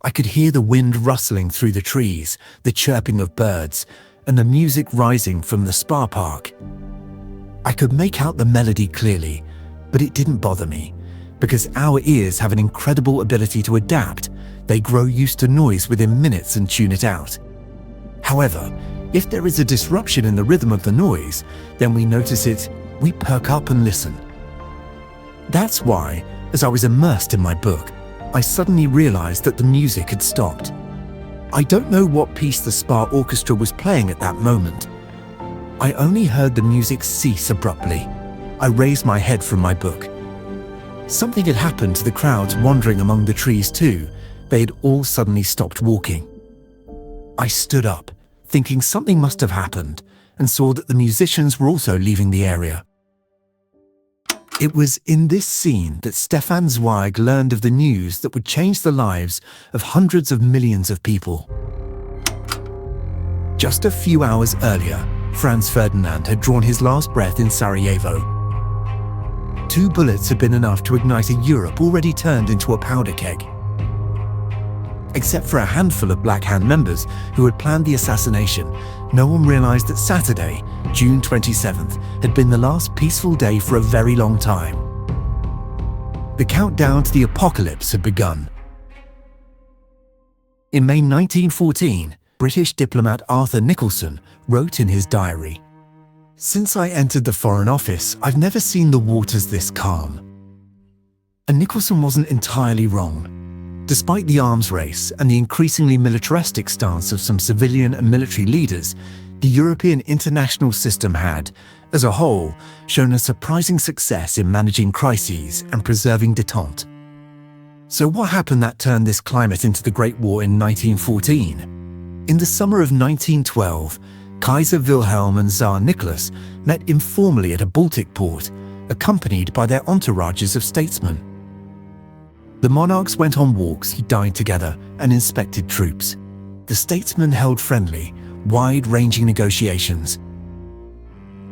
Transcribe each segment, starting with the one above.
I could hear the wind rustling through the trees, the chirping of birds, and the music rising from the spa park. I could make out the melody clearly, but it didn't bother me, because our ears have an incredible ability to adapt. They grow used to noise within minutes and tune it out. However, if there is a disruption in the rhythm of the noise, then we notice it, we perk up and listen. That's why, as I was immersed in my book, I suddenly realized that the music had stopped. I don't know what piece the spa orchestra was playing at that moment. I only heard the music cease abruptly. I raised my head from my book. Something had happened to the crowds wandering among the trees too. They had all suddenly stopped walking. I stood up, thinking something must have happened, and saw that the musicians were also leaving the area. It was in this scene that Stefan Zweig learned of the news that would change the lives of hundreds of millions of people. Just a few hours earlier, Franz Ferdinand had drawn his last breath in Sarajevo. 2 bullets had been enough to ignite a Europe already turned into a powder keg. Except for a handful of Black Hand members who had planned the assassination, no one realized that Saturday, June 27th, had been the last peaceful day for a very long time. The countdown to the apocalypse had begun. In May 1914, British diplomat Arthur Nicholson wrote in his diary, "Since I entered the Foreign Office, I've never seen the waters this calm." And Nicholson wasn't entirely wrong. Despite the arms race and the increasingly militaristic stance of some civilian and military leaders, the European international system had, as a whole, shown a surprising success in managing crises and preserving détente. So what happened that turned this climate into the Great War in 1914? In the summer of 1912, Kaiser Wilhelm and Tsar Nicholas met informally at a Baltic port, accompanied by their entourages of statesmen. The monarchs went on walks, dined together, and inspected troops. The statesmen held friendly, wide-ranging negotiations.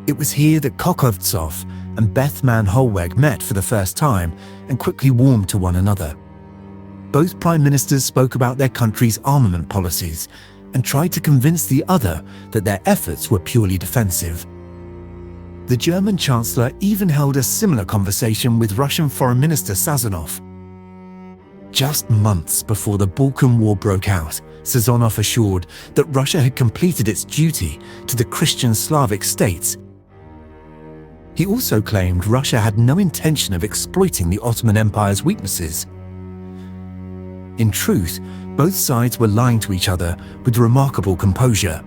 It was here that Kokovtsov and Bethmann Hollweg met for the first time and quickly warmed to one another. Both prime ministers spoke about their country's armament policies and tried to convince the other that their efforts were purely defensive. The German Chancellor even held a similar conversation with Russian Foreign Minister Sazonov. Just months before the Balkan War broke out, Sazonov assured that Russia had completed its duty to the Christian Slavic states. He also claimed Russia had no intention of exploiting the Ottoman Empire's weaknesses. In truth, both sides were lying to each other with remarkable composure.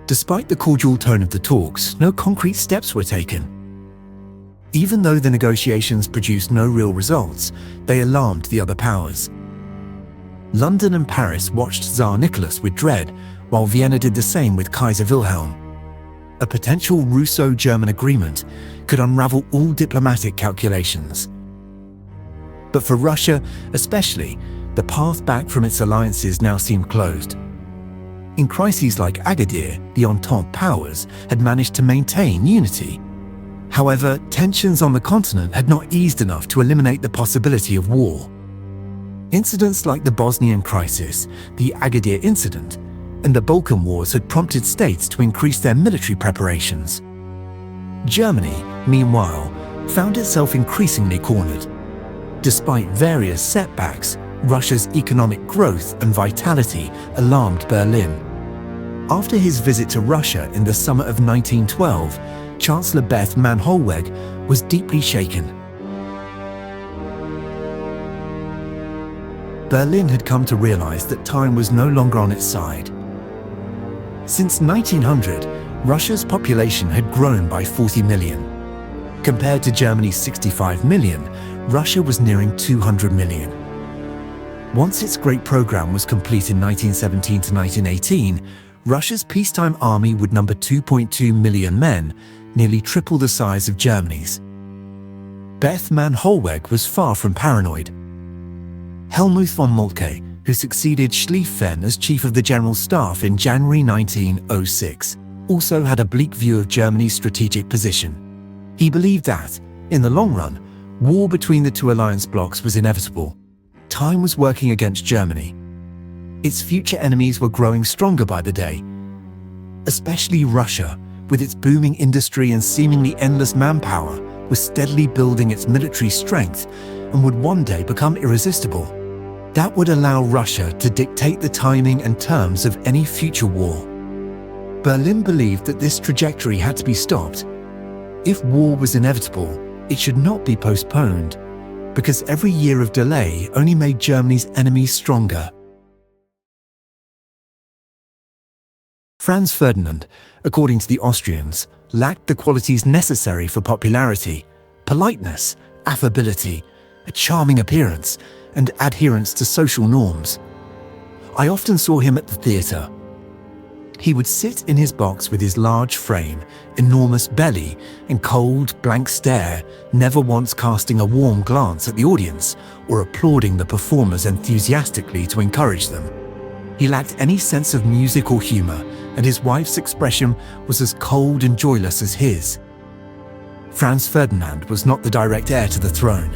Despite the cordial tone of the talks, no concrete steps were taken. Even though the negotiations produced no real results, they alarmed the other powers. London and Paris watched Tsar Nicholas with dread, while Vienna did the same with Kaiser Wilhelm. A potential Russo-German agreement could unravel all diplomatic calculations. But for Russia, especially, the path back from its alliances now seemed closed. In crises like Agadir, the Entente powers had managed to maintain unity. However, tensions on the continent had not eased enough to eliminate the possibility of war. Incidents like the Bosnian crisis, the Agadir incident, and the Balkan Wars had prompted states to increase their military preparations. Germany, meanwhile, found itself increasingly cornered. Despite various setbacks, Russia's economic growth and vitality alarmed Berlin. After his visit to Russia in the summer of 1912, Chancellor Bethmann Hollweg was deeply shaken. Berlin had come to realize that time was no longer on its side. Since 1900, Russia's population had grown by 40 million. Compared to Germany's 65 million, Russia was nearing 200 million. Once its Great Program was complete in 1917 to 1918, Russia's peacetime army would number 2.2 million men, nearly triple the size of Germany's. Bethmann Hollweg was far from paranoid. Helmuth von Moltke, who succeeded Schlieffen as Chief of the General Staff in January 1906, also had a bleak view of Germany's strategic position. He believed that, in the long run, war between the two alliance blocs was inevitable. Time was working against Germany. Its future enemies were growing stronger by the day, especially Russia, with its booming industry and seemingly endless manpower, was steadily building its military strength and would one day become irresistible. That would allow Russia to dictate the timing and terms of any future war. Berlin believed that this trajectory had to be stopped. If war was inevitable, it should not be postponed, because every year of delay only made Germany's enemies stronger. Franz Ferdinand, according to the Austrians, lacked the qualities necessary for popularity: politeness, affability, a charming appearance, and adherence to social norms. I often saw him at the theatre. He would sit in his box with his large frame, enormous belly, and cold, blank stare, never once casting a warm glance at the audience or applauding the performers enthusiastically to encourage them. He lacked any sense of music or humour, and his wife's expression was as cold and joyless as his. Franz Ferdinand was not the direct heir to the throne.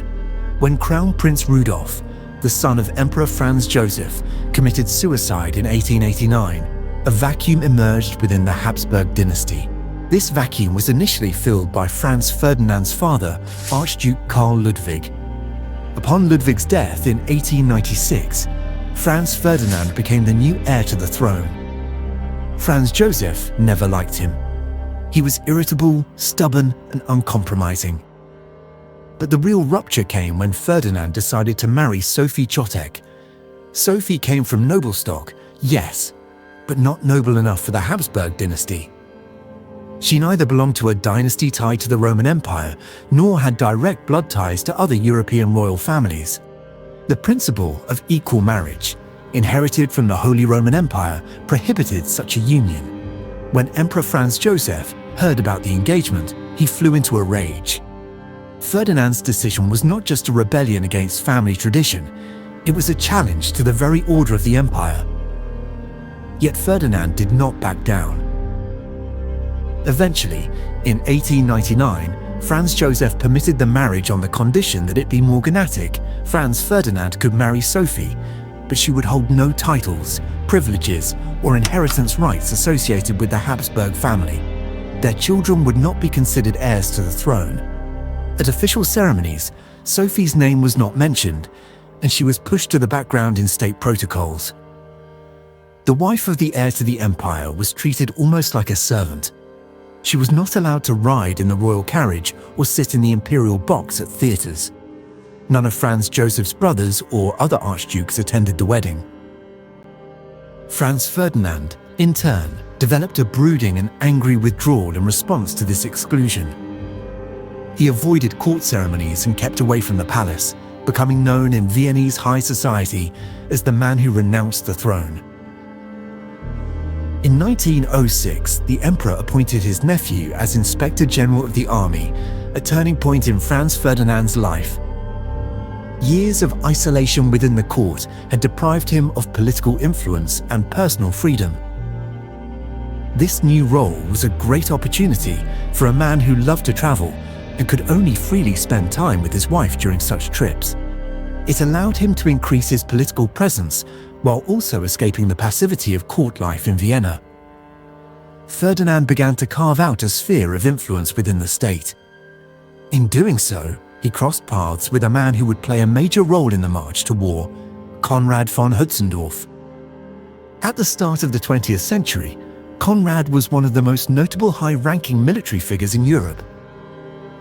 When Crown Prince Rudolf, the son of Emperor Franz Joseph, committed suicide in 1889, a vacuum emerged within the Habsburg dynasty. This vacuum was initially filled by Franz Ferdinand's father, Archduke Karl Ludwig. Upon Ludwig's death in 1896, Franz Ferdinand became the new heir to the throne. Franz Joseph never liked him. He was irritable, stubborn, and uncompromising. But the real rupture came when Ferdinand decided to marry Sophie Chotek. Sophie came from noble stock, yes, but not noble enough for the Habsburg dynasty. She neither belonged to a dynasty tied to the Roman Empire, nor had direct blood ties to other European royal families. The principle of equal marriage, inherited from the Holy Roman Empire, prohibited such a union. When Emperor Franz Joseph heard about the engagement, he flew into a rage. Ferdinand's decision was not just a rebellion against family tradition, it was a challenge to the very order of the empire. Yet Ferdinand did not back down. Eventually, in 1899, Franz Joseph permitted the marriage on the condition that it be morganatic. Franz Ferdinand could marry Sophie, but she would hold no titles, privileges, or inheritance rights associated with the Habsburg family. Their children would not be considered heirs to the throne. At official ceremonies, Sophie's name was not mentioned, and she was pushed to the background in state protocols. The wife of the heir to the empire was treated almost like a servant. She was not allowed to ride in the royal carriage or sit in the imperial box at theatres. None of Franz Joseph's brothers or other archdukes attended the wedding. Franz Ferdinand, in turn, developed a brooding and angry withdrawal in response to this exclusion. He avoided court ceremonies and kept away from the palace, becoming known in Viennese high society as the man who renounced the throne. In 1906, the emperor appointed his nephew as Inspector General of the Army, a turning point in Franz Ferdinand's life. Years of isolation within the court had deprived him of political influence and personal freedom. This new role was a great opportunity for a man who loved to travel and could only freely spend time with his wife during such trips. It allowed him to increase his political presence while also escaping the passivity of court life in Vienna. Ferdinand began to carve out a sphere of influence within the state. In doing so, he crossed paths with a man who would play a major role in the march to war, Conrad von Hötzendorf. At the start of the 20th century, Conrad was one of the most notable high-ranking military figures in Europe.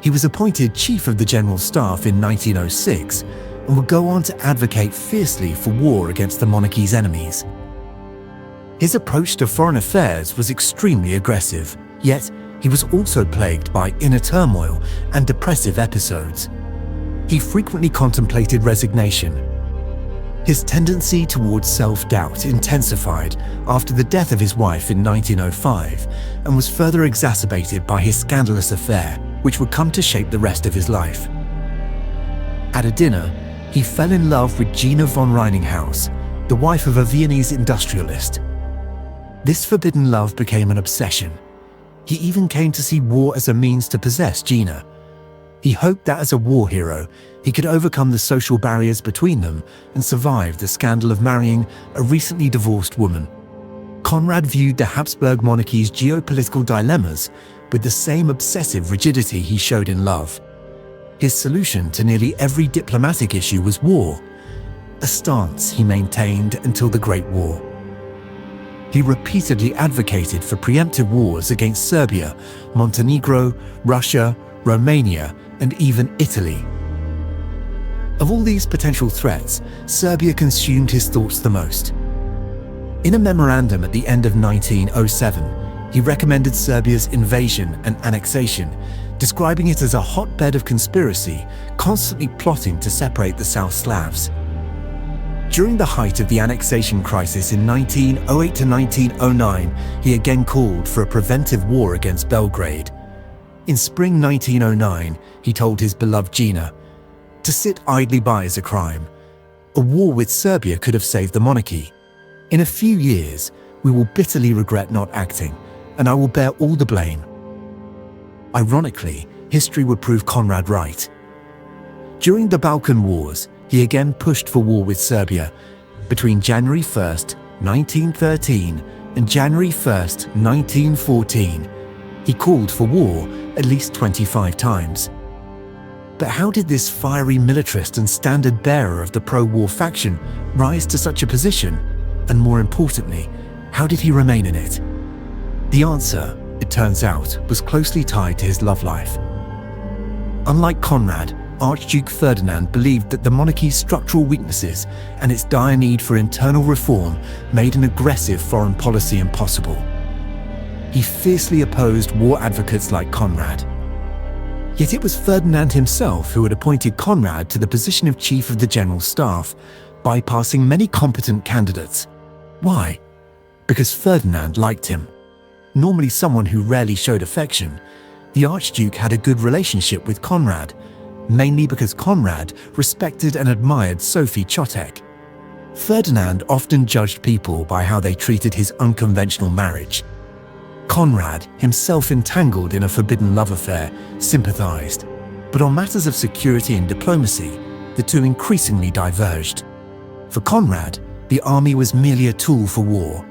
He was appointed Chief of the General Staff in 1906 and would go on to advocate fiercely for war against the monarchy's enemies. His approach to foreign affairs was extremely aggressive, yet he was also plagued by inner turmoil and depressive episodes. He frequently contemplated resignation. His tendency towards self-doubt intensified after the death of his wife in 1905 and was further exacerbated by his scandalous affair, which would come to shape the rest of his life. At a dinner, he fell in love with Gina von Reininghaus, the wife of a Viennese industrialist. This forbidden love became an obsession. He even came to see war as a means to possess Gina. He hoped that as a war hero, he could overcome the social barriers between them and survive the scandal of marrying a recently divorced woman. Conrad viewed the Habsburg monarchy's geopolitical dilemmas with the same obsessive rigidity he showed in love. His solution to nearly every diplomatic issue was war, a stance he maintained until the Great War. He repeatedly advocated for preemptive wars against Serbia, Montenegro, Russia, Romania, and even Italy. Of all these potential threats, Serbia consumed his thoughts the most. In a memorandum at the end of 1907, he recommended Serbia's invasion and annexation, describing it as a hotbed of conspiracy, constantly plotting to separate the South Slavs. During the height of the annexation crisis in 1908 to 1909, he again called for a preventive war against Belgrade. In spring 1909, he told his beloved Gina, "To sit idly by is a crime. A war with Serbia could have saved the monarchy. In a few years, we will bitterly regret not acting, and I will bear all the blame." Ironically, history would prove Conrad right. During the Balkan Wars, he again pushed for war with Serbia. Between January 1st, 1913 and January 1st, 1914, he called for war at least 25 times. But how did this fiery militarist and standard bearer of the pro-war faction rise to such a position? And more importantly, how did he remain in it? The answer, it turns out, was closely tied to his love life. Unlike Conrad, Archduke Ferdinand believed that the monarchy's structural weaknesses and its dire need for internal reform made an aggressive foreign policy impossible. He fiercely opposed war advocates like Conrad. Yet it was Ferdinand himself who had appointed Conrad to the position of Chief of the General Staff, bypassing many competent candidates. Why? Because Ferdinand liked him. Normally someone who rarely showed affection, the Archduke had a good relationship with Conrad, mainly because Conrad respected and admired Sophie Chotek. Ferdinand often judged people by how they treated his unconventional marriage. Conrad, himself entangled in a forbidden love affair, sympathized. But on matters of security and diplomacy, the two increasingly diverged. For Conrad, the army was merely a tool for war.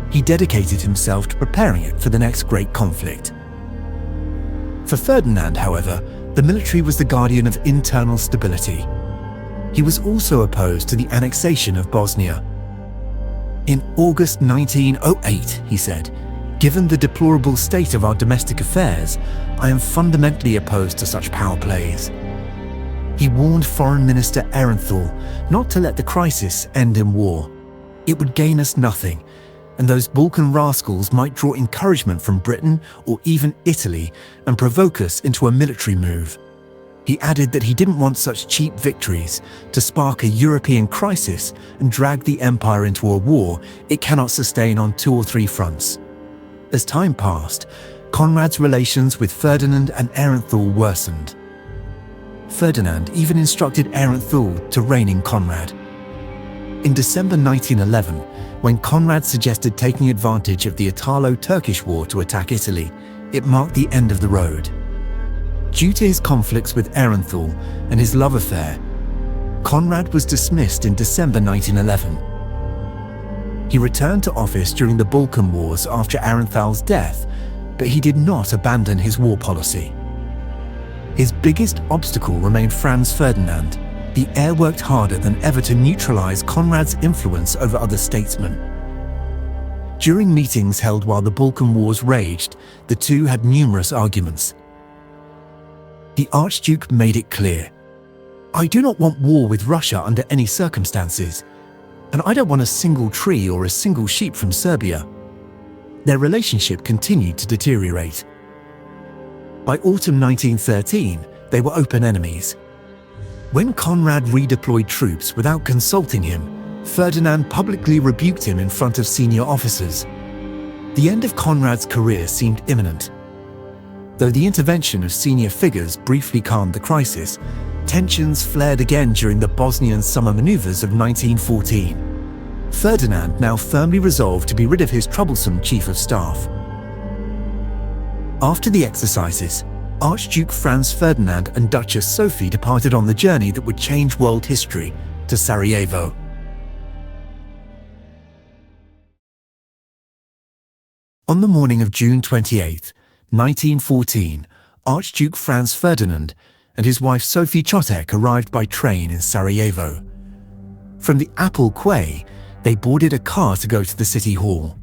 He dedicated himself to preparing it for the next great conflict. For Ferdinand, however, the military was the guardian of internal stability. He was also opposed to the annexation of Bosnia. In August 1908, he said, "Given the deplorable state of our domestic affairs, I am fundamentally opposed to such power plays." He warned Foreign Minister Ehrenthal not to let the crisis end in war. It would gain us nothing, and those Balkan rascals might draw encouragement from Britain or even Italy and provoke us into a military move. He added that he didn't want such cheap victories to spark a European crisis and drag the empire into a war it cannot sustain on 2 or 3 fronts. As time passed, Conrad's relations with Ferdinand and Ehrenthal worsened. Ferdinand even instructed Ehrenthal to rein in Conrad. In December 1911, when Conrad suggested taking advantage of the Italo-Turkish War to attack Italy, it marked the end of the road. Due to his conflicts with Ehrenthal and his love affair, Conrad was dismissed in December 1911. He returned to office during the Balkan Wars after Ahrenthal's death, but he did not abandon his war policy. His biggest obstacle remained Franz Ferdinand. The heir worked harder than ever to neutralize Conrad's influence over other statesmen. During meetings held while the Balkan Wars raged, the two had numerous arguments. The Archduke made it clear, "I do not want war with Russia under any circumstances, and I don't want a single tree or a single sheep from Serbia." Their relationship continued to deteriorate. By autumn 1913, they were open enemies. When Conrad redeployed troops without consulting him, Ferdinand publicly rebuked him in front of senior officers. The end of Conrad's career seemed imminent. Though the intervention of senior figures briefly calmed the crisis, tensions flared again during the Bosnian summer maneuvers of 1914. Ferdinand now firmly resolved to be rid of his troublesome chief of staff. After the exercises, Ferdinand Archduke Franz Ferdinand and Duchess Sophie departed on the journey that would change world history to Sarajevo. On the morning of June 28, 1914, Archduke Franz Ferdinand and his wife Sophie Chotek arrived by train in Sarajevo. From the Apple Quay, they boarded a car to go to the city hall.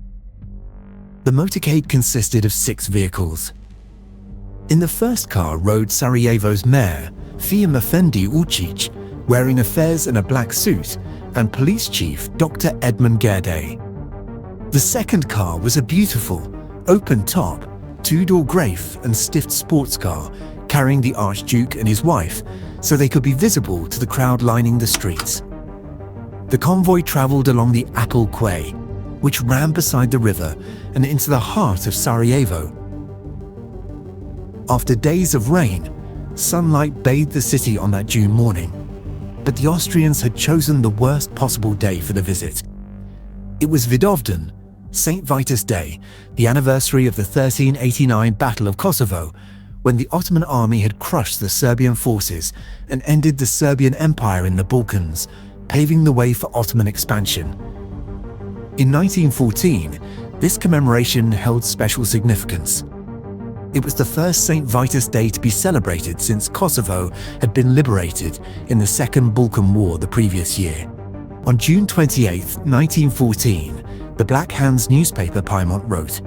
The motorcade consisted of 6 vehicles. In the first car rode Sarajevo's mayor, Fehim Effendi Ucic, wearing a fez and a black suit, and police chief Dr. Edmund Gerde. The second car was a beautiful, open-top, 2-door Grafe and stiffed sports car carrying the Archduke and his wife so they could be visible to the crowd lining the streets. The convoy travelled along the Apple Quay, which ran beside the river and into the heart of Sarajevo. After days of rain, sunlight bathed the city on that June morning, but the Austrians had chosen the worst possible day for the visit. It was Vidovdan, St. Vitus Day, the anniversary of the 1389 Battle of Kosovo, when the Ottoman army had crushed the Serbian forces and ended the Serbian Empire in the Balkans, paving the way for Ottoman expansion. In 1914, this commemoration held special significance. It was the first St. Vitus Day to be celebrated since Kosovo had been liberated in the Second Balkan War the previous year. On June 28, 1914, the Black Hands newspaper Piemont wrote,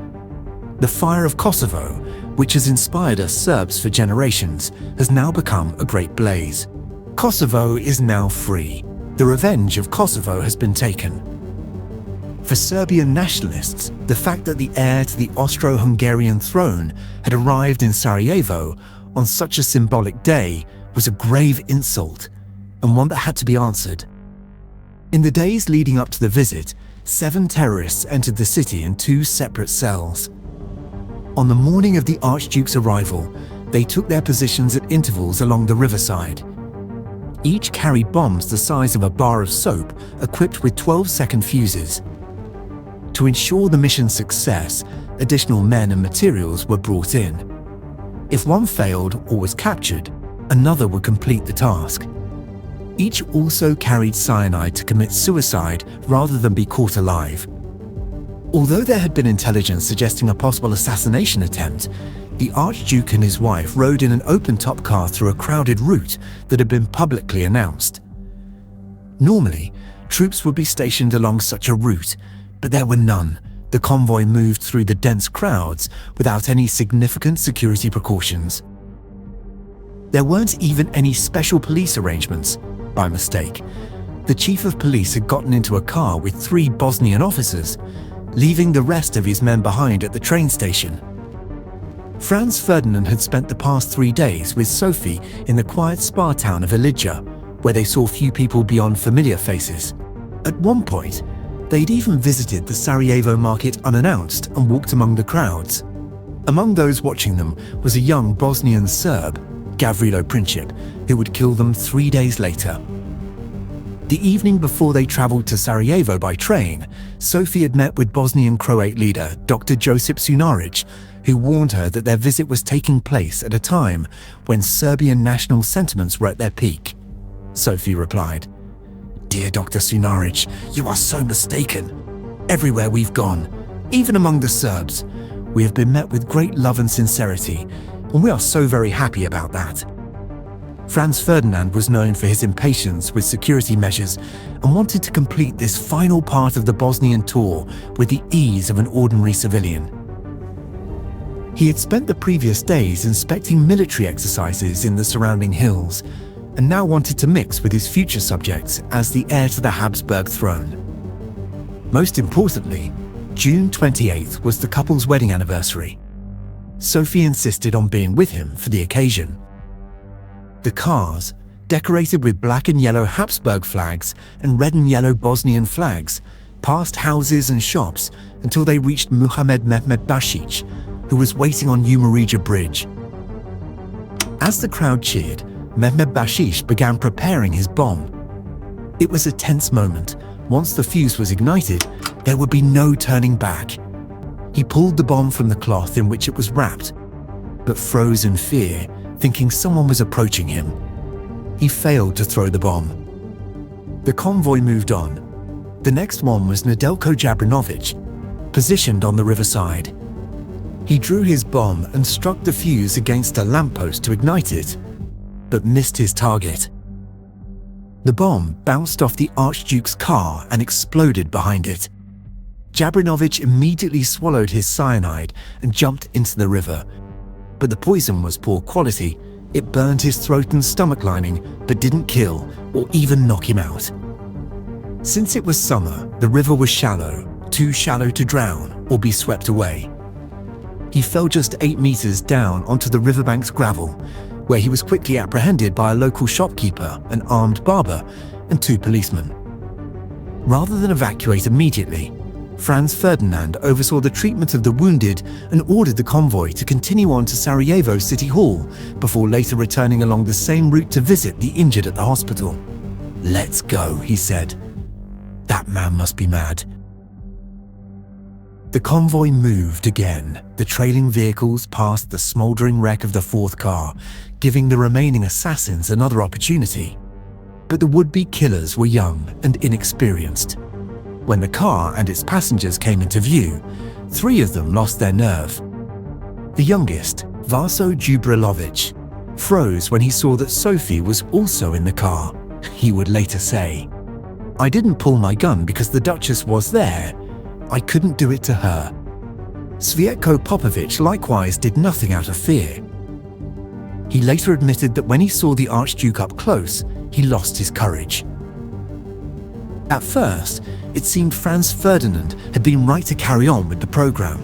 "The fire of Kosovo, which has inspired us Serbs for generations, has now become a great blaze. Kosovo is now free. The revenge of Kosovo has been taken." For Serbian nationalists, the fact that the heir to the Austro-Hungarian throne had arrived in Sarajevo on such a symbolic day was a grave insult, and one that had to be answered. In the days leading up to the visit, 7 terrorists entered the city in 2 separate cells. On the morning of the Archduke's arrival, they took their positions at intervals along the riverside. Each carried bombs the size of a bar of soap equipped with 12-second fuses. To ensure the mission's success, additional men and materials were brought in. If one failed or was captured, another would complete the task. Each also carried cyanide to commit suicide rather than be caught alive. Although there had been intelligence suggesting a possible assassination attempt, the Archduke and his wife rode in an open-top car through a crowded route that had been publicly announced. Normally, troops would be stationed along such a route, but there were none. The convoy moved through the dense crowds without any significant security precautions. There weren't even any special police arrangements. By mistake, the chief of police had gotten into a car with 3 Bosnian officers, leaving the rest of his men behind at the train station. Franz Ferdinand had spent the past 3 days with Sophie in the quiet spa town of Ilidja, where they saw few people beyond familiar faces. At one point, they'd even visited the Sarajevo market unannounced and walked among the crowds. Among those watching them was a young Bosnian Serb, Gavrilo Princip, who would kill them 3 days later. The evening before they travelled to Sarajevo by train, Sophie had met with Bosnian Croat leader Dr. Josip Sunaric, who warned her that their visit was taking place at a time when Serbian national sentiments were at their peak. Sophie replied, "Dear Dr. Sunaric, you are so mistaken. Everywhere we've gone, even among the Serbs, we have been met with great love and sincerity, and we are so very happy about that." Franz Ferdinand was known for his impatience with security measures and wanted to complete this final part of the Bosnian tour with the ease of an ordinary civilian. He had spent the previous days inspecting military exercises in the surrounding hills, and now wanted to mix with his future subjects as the heir to the Habsburg throne. Most importantly, June 28th was the couple's wedding anniversary. Sophie insisted on being with him for the occasion. The cars, decorated with black and yellow Habsburg flags and red and yellow Bosnian flags, passed houses and shops until they reached Muhammad Mehmed Bashic, who was waiting on Umarija Bridge. As the crowd cheered, Mehmed Bashic began preparing his bomb. It was a tense moment. Once the fuse was ignited, there would be no turning back. He pulled the bomb from the cloth in which it was wrapped. but froze in fear, thinking someone was approaching him. He failed to throw the bomb. The convoy moved on. The next one was Nedeljko Jabrinovic, positioned on the riverside. He drew his bomb and struck the fuse against a lamppost to ignite it, but missed his target. The bomb bounced off the Archduke's car and exploded behind it. Jabrinovic immediately swallowed his cyanide and jumped into the river, but the poison was poor quality. It burned his throat and stomach lining, but didn't kill or even knock him out. Since it was summer, the river was shallow, too shallow to drown or be swept away. He fell just 8 meters down onto the riverbank's gravel, where he was quickly apprehended by a local shopkeeper, an armed barber, and 2 policemen. Rather than evacuate immediately, Franz Ferdinand oversaw the treatment of the wounded and ordered the convoy to continue on to Sarajevo City Hall before later returning along the same route to visit the injured at the hospital. "Let's go," he said. That man must be mad. The convoy moved again. The trailing vehicles passed the smouldering wreck of the 4th car, giving the remaining assassins another opportunity. But the would-be killers were young and inexperienced. When the car and its passengers came into view, 3 of them lost their nerve. The youngest, Vaso Jubrilovic, froze when he saw that Sophie was also in the car. He would later say, "I didn't pull my gun because the Duchess was there. I couldn't do it to her." Svietko Popovic likewise did nothing out of fear. He later admitted that when he saw the Archduke up close, he lost his courage. At first, it seemed Franz Ferdinand had been right to carry on with the program.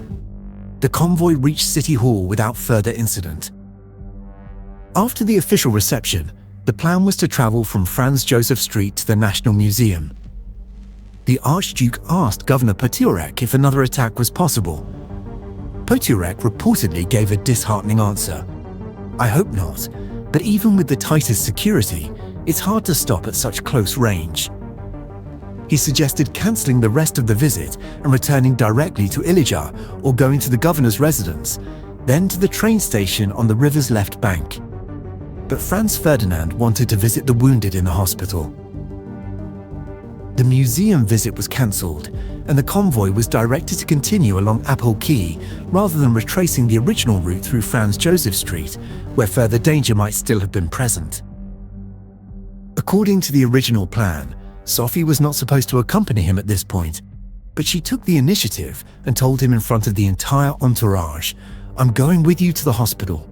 The convoy reached City Hall without further incident. After the official reception, the plan was to travel from Franz Joseph Street to the National Museum. The Archduke asked Governor Potiorek if another attack was possible. Potiorek reportedly gave a disheartening answer. "I hope not, but even with the tightest security, it's hard to stop at such close range." He suggested cancelling the rest of the visit and returning directly to Ilija or going to the governor's residence, then to the train station on the river's left bank. But Franz Ferdinand wanted to visit the wounded in the hospital. The museum visit was cancelled, and the convoy was directed to continue along Apple Quay rather than retracing the original route through Franz Joseph Street, where further danger might still have been present. According to the original plan, Sophie was not supposed to accompany him at this point, but she took the initiative and told him in front of the entire entourage, "I'm going with you to the hospital."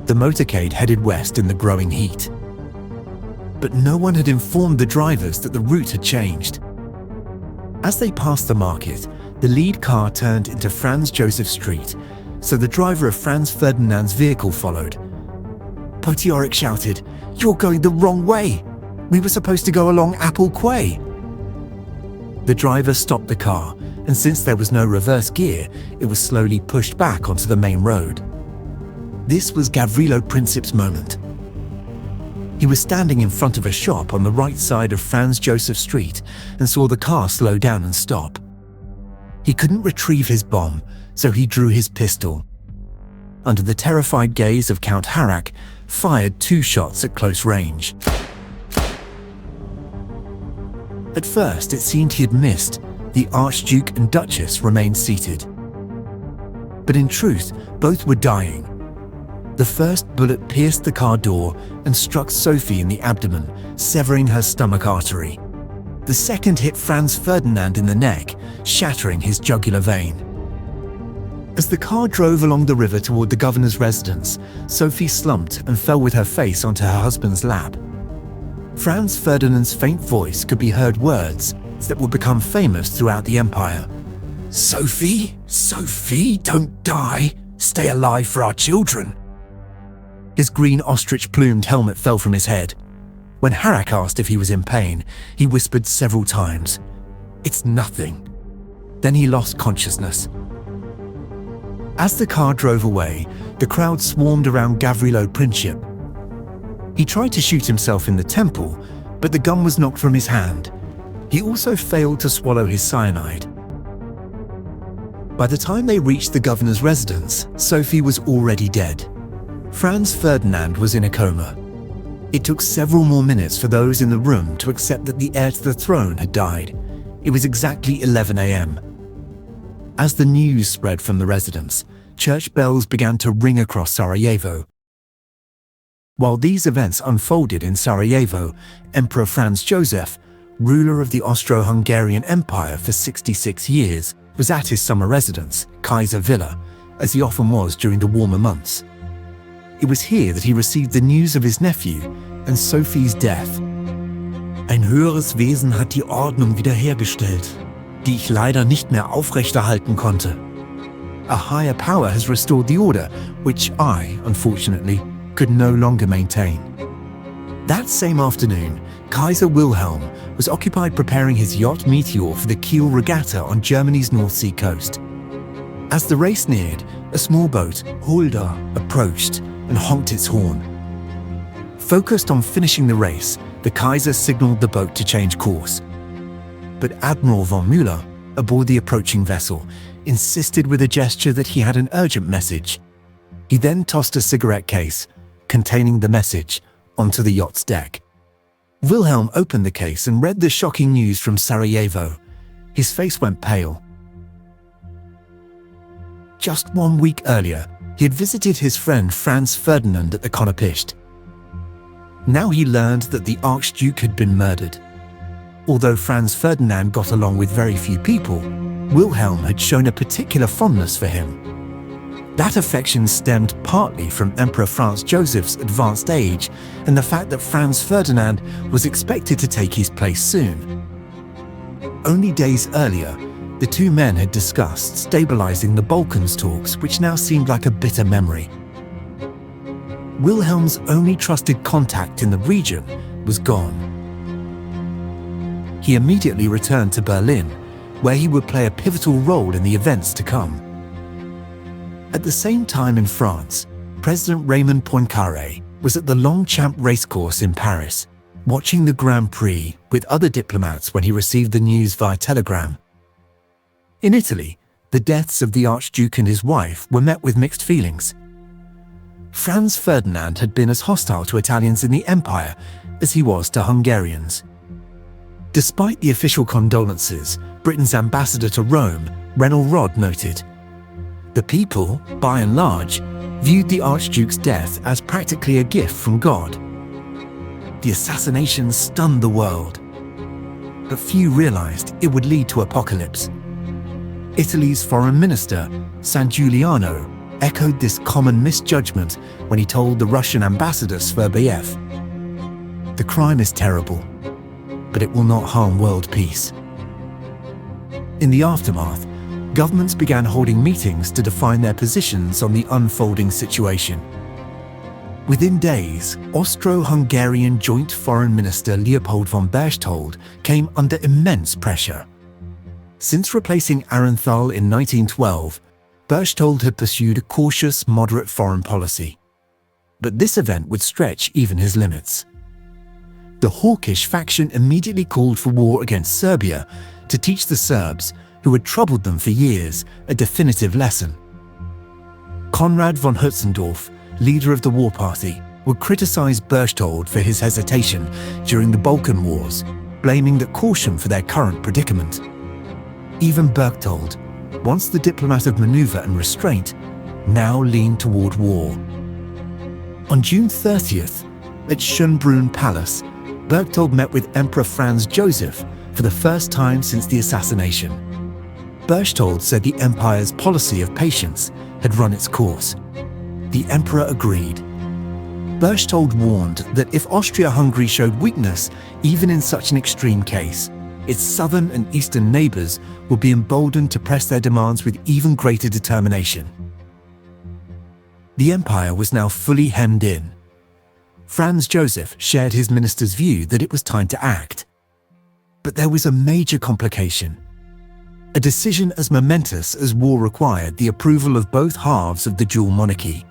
The motorcade headed west in the growing heat. But no one had informed the drivers that the route had changed. As they passed the market, the lead car turned into Franz Joseph Street, so the driver of Franz Ferdinand's vehicle followed. Potiorek shouted, "You're going the wrong way! We were supposed to go along Apple Quay." The driver stopped the car, and since there was no reverse gear, it was slowly pushed back onto the main road. This was Gavrilo Princip's moment. He was standing in front of a shop on the right side of Franz Joseph Street and saw the car slow down and stop. He couldn't retrieve his bomb, so he drew his pistol. Under the terrified gaze of Count Harak, fired 2 shots at close range. At first, it seemed he had missed. The Archduke and Duchess remained seated. But in truth, both were dying. The first bullet pierced the car door and struck Sophie in the abdomen, severing her stomach artery. The second hit Franz Ferdinand in the neck, shattering his jugular vein. As the car drove along the river toward the governor's residence, Sophie slumped and fell with her face onto her husband's lap. Franz Ferdinand's faint voice could be heard words that would become famous throughout the empire. "Sophie, Sophie, don't die. Stay alive for our children." His green ostrich-plumed helmet fell from his head. When Harak asked if he was in pain, he whispered several times, "It's nothing." Then he lost consciousness. As the car drove away, the crowd swarmed around Gavrilo Princip. He tried to shoot himself in the temple, but the gun was knocked from his hand. He also failed to swallow his cyanide. By the time they reached the governor's residence, Sophie was already dead. Franz Ferdinand was in a coma. It took several more minutes for those in the room to accept that the heir to the throne had died. It was exactly 11 a.m. As the news spread from the residence, church bells began to ring across Sarajevo. While these events unfolded in Sarajevo, Emperor Franz Joseph, ruler of the Austro-Hungarian Empire for 66 years, was at his summer residence, Kaiser Villa, as he often was during the warmer months. It was here that he received the news of his nephew and Sophie's death. Ein höheres Wesen hat die Ordnung wiederhergestellt, die ich leider nicht mehr aufrechterhalten konnte. A higher power has restored the order, which I, unfortunately, could no longer maintain. That same afternoon, Kaiser Wilhelm was occupied preparing his yacht Meteor for the Kiel Regatta on Germany's North Sea coast. As the race neared, a small boat, Hulda, approached and honked its horn. Focused on finishing the race, the Kaiser signaled the boat to change course. But Admiral von Müller, aboard the approaching vessel, insisted with a gesture that he had an urgent message. He then tossed a cigarette case, containing the message, onto the yacht's deck. Wilhelm opened the case and read the shocking news from Sarajevo. His face went pale. Just 1 week earlier, he had visited his friend Franz Ferdinand at the Konopist. Now he learned that the Archduke had been murdered. Although Franz Ferdinand got along with very few people, Wilhelm had shown a particular fondness for him. That affection stemmed partly from Emperor Franz Joseph's advanced age and the fact that Franz Ferdinand was expected to take his place soon. Only days earlier, the two men had discussed stabilizing the Balkans talks, which now seemed like a bitter memory. Wilhelm's only trusted contact in the region was gone. He immediately returned to Berlin, where he would play a pivotal role in the events to come. At the same time in France, President Raymond Poincaré was at the Longchamp racecourse in Paris, watching the Grand Prix with other diplomats when he received the news via telegram. In Italy, the deaths of the Archduke and his wife were met with mixed feelings. Franz Ferdinand had been as hostile to Italians in the Empire as he was to Hungarians. Despite the official condolences, Britain's ambassador to Rome, Rennell Rodd, noted, "The people, by and large, viewed the Archduke's death as practically a gift from God. The assassination stunned the world, but few realized it would lead to apocalypse." Italy's foreign minister, San Giuliano, echoed this common misjudgment when he told the Russian ambassador Sverbiev, "The crime is terrible, but it will not harm world peace." In the aftermath, governments began holding meetings to define their positions on the unfolding situation. Within days, Austro-Hungarian Joint Foreign Minister Leopold von Berchtold came under immense pressure. Since replacing Arenthal in 1912, Berchtold had pursued a cautious, moderate foreign policy. But this event would stretch even his limits. The hawkish faction immediately called for war against Serbia to teach the Serbs, who had troubled them for years, a definitive lesson. Conrad von Hötzendorf, leader of the war party, would criticize Berchtold for his hesitation during the Balkan Wars, blaming the caution for their current predicament. Even Berchtold, once the diplomat of maneuver and restraint, now leaned toward war. On June 30th, at Schönbrunn Palace, Berchtold met with Emperor Franz Joseph for the first time since the assassination. Berchtold said the empire's policy of patience had run its course. The emperor agreed. Berchtold warned that if Austria-Hungary showed weakness, even in such an extreme case, its southern and eastern neighbors would be emboldened to press their demands with even greater determination. The empire was now fully hemmed in. Franz Joseph shared his minister's view that it was time to act. But there was a major complication. A decision as momentous as war required the approval of both halves of the dual monarchy.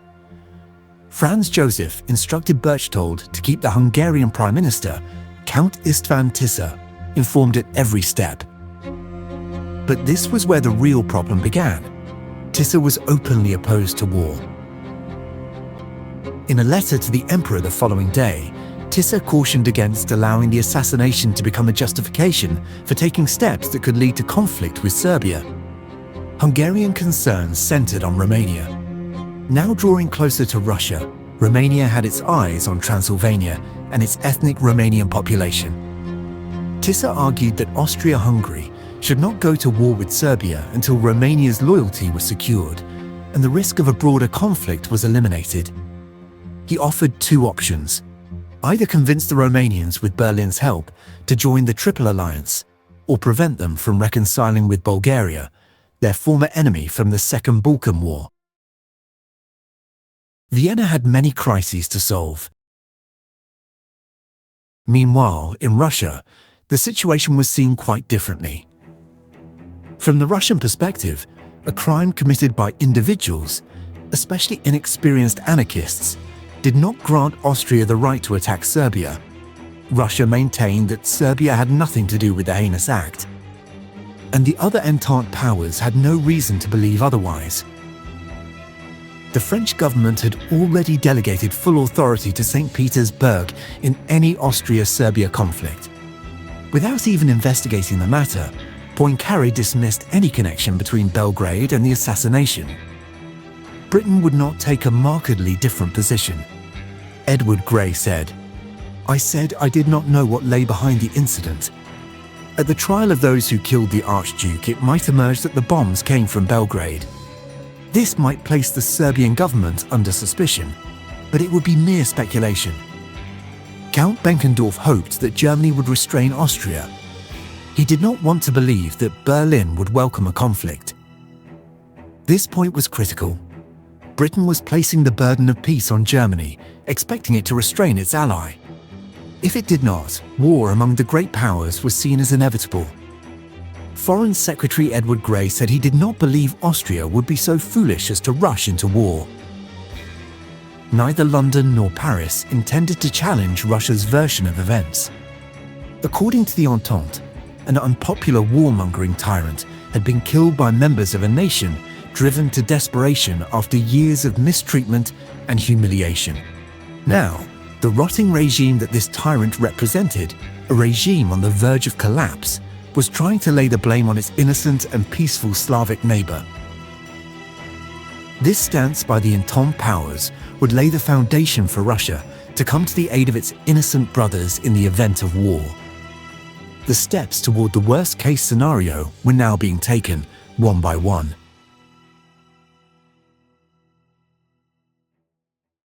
Franz Joseph instructed Berchtold to keep the Hungarian Prime Minister, Count István Tisza, informed at every step. But this was where the real problem began. Tisza was openly opposed to war. In a letter to the emperor the following day, Tisza cautioned against allowing the assassination to become a justification for taking steps that could lead to conflict with Serbia. Hungarian concerns centered on Romania. Now drawing closer to Russia, Romania had its eyes on Transylvania and its ethnic Romanian population. Tisza argued that Austria-Hungary should not go to war with Serbia until Romania's loyalty was secured and the risk of a broader conflict was eliminated. He offered two options: either convince the Romanians with Berlin's help to join the Triple Alliance, or prevent them from reconciling with Bulgaria, their former enemy from the Second Balkan War. Vienna had many crises to solve. Meanwhile, in Russia, the situation was seen quite differently. From the Russian perspective, a crime committed by individuals, especially inexperienced anarchists, did not grant Austria the right to attack Serbia. Russia maintained that Serbia had nothing to do with the heinous act, and the other Entente powers had no reason to believe otherwise. The French government had already delegated full authority to St. Petersburg in any Austria-Serbia conflict. Without even investigating the matter, Poincaré dismissed any connection between Belgrade and the assassination. Britain would not take a markedly different position. Edward Grey said, "I said I did not know what lay behind the incident. At the trial of those who killed the Archduke, it might emerge that the bombs came from Belgrade. This might place the Serbian government under suspicion, but it would be mere speculation." Count Benkendorf hoped that Germany would restrain Austria. He did not want to believe that Berlin would welcome a conflict. This point was critical. Britain was placing the burden of peace on Germany, expecting it to restrain its ally. If it did not, war among the great powers was seen as inevitable. Foreign Secretary Edward Grey said he did not believe Austria would be so foolish as to rush into war. Neither London nor Paris intended to challenge Russia's version of events. According to the Entente, an unpopular warmongering tyrant had been killed by members of a nation driven to desperation after years of mistreatment and humiliation. Now, the rotting regime that this tyrant represented, a regime on the verge of collapse, was trying to lay the blame on its innocent and peaceful Slavic neighbor. This stance by the Entente powers would lay the foundation for Russia to come to the aid of its innocent brothers in the event of war. The steps toward the worst-case scenario were now being taken, one by one.